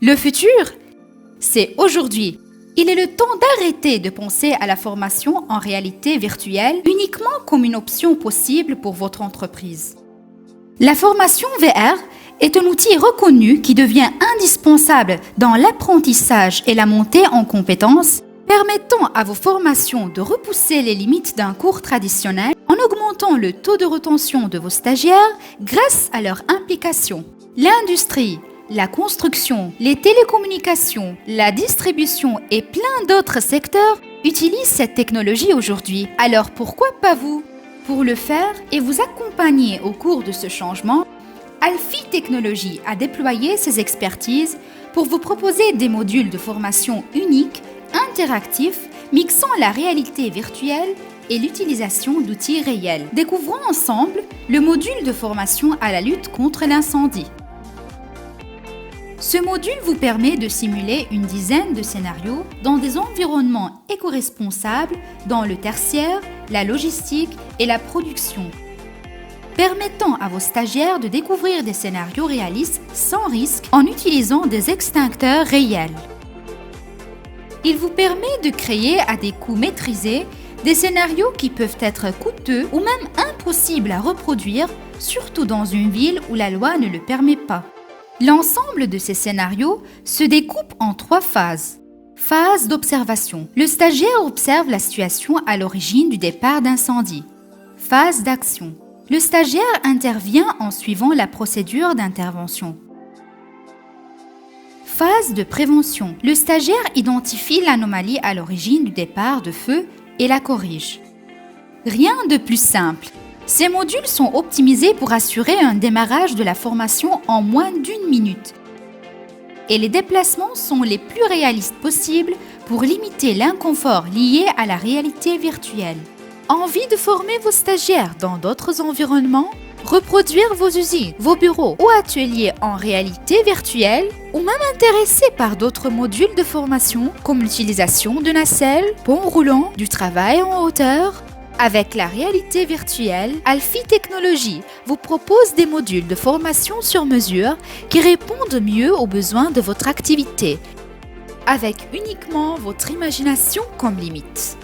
Le futur, c'est aujourd'hui. Il est le temps d'arrêter de penser à la formation en réalité virtuelle uniquement comme une option possible pour votre entreprise. La formation VR est un outil reconnu qui devient indispensable dans l'apprentissage et la montée en compétences, permettant à vos formations de repousser les limites d'un cours traditionnel en augmentant le taux de rétention de vos stagiaires grâce à leur implication. L'industrie, la construction, les télécommunications, la distribution et plein d'autres secteurs utilisent cette technologie aujourd'hui. Alors pourquoi pas vous? Pour le faire et vous accompagner au cours de ce changement, Alfie Technologies a déployé ses expertises pour vous proposer des modules de formation uniques, interactifs, mixant la réalité virtuelle et l'utilisation d'outils réels. Découvrons ensemble le module de formation à la lutte contre l'incendie. Ce module vous permet de simuler une dizaine de scénarios dans des environnements éco-responsables dans le tertiaire, la logistique et la production, permettant à vos stagiaires de découvrir des scénarios réalistes sans risque en utilisant des extincteurs réels. Il vous permet de créer à des coûts maîtrisés des scénarios qui peuvent être coûteux ou même impossibles à reproduire, surtout dans une ville où la loi ne le permet pas. L'ensemble de ces scénarios se découpe en 3 phases. Phase d'observation. Le stagiaire observe la situation à l'origine du départ d'incendie. Phase d'action. Le stagiaire intervient en suivant la procédure d'intervention. Phase de prévention. Le stagiaire identifie l'anomalie à l'origine du départ de feu et la corrige. Rien de plus simple. Ces modules sont optimisés pour assurer un démarrage de la formation en moins d'1 minute. Et les déplacements sont les plus réalistes possibles pour limiter l'inconfort lié à la réalité virtuelle. Envie de former vos stagiaires dans d'autres environnements? Reproduire vos usines, vos bureaux ou ateliers en réalité virtuelle? Ou même intéressé par d'autres modules de formation comme l'utilisation de nacelles, ponts roulants, du travail en hauteur? Avec la réalité virtuelle, Alfie Technologies vous propose des modules de formation sur mesure qui répondent mieux aux besoins de votre activité, avec uniquement votre imagination comme limite.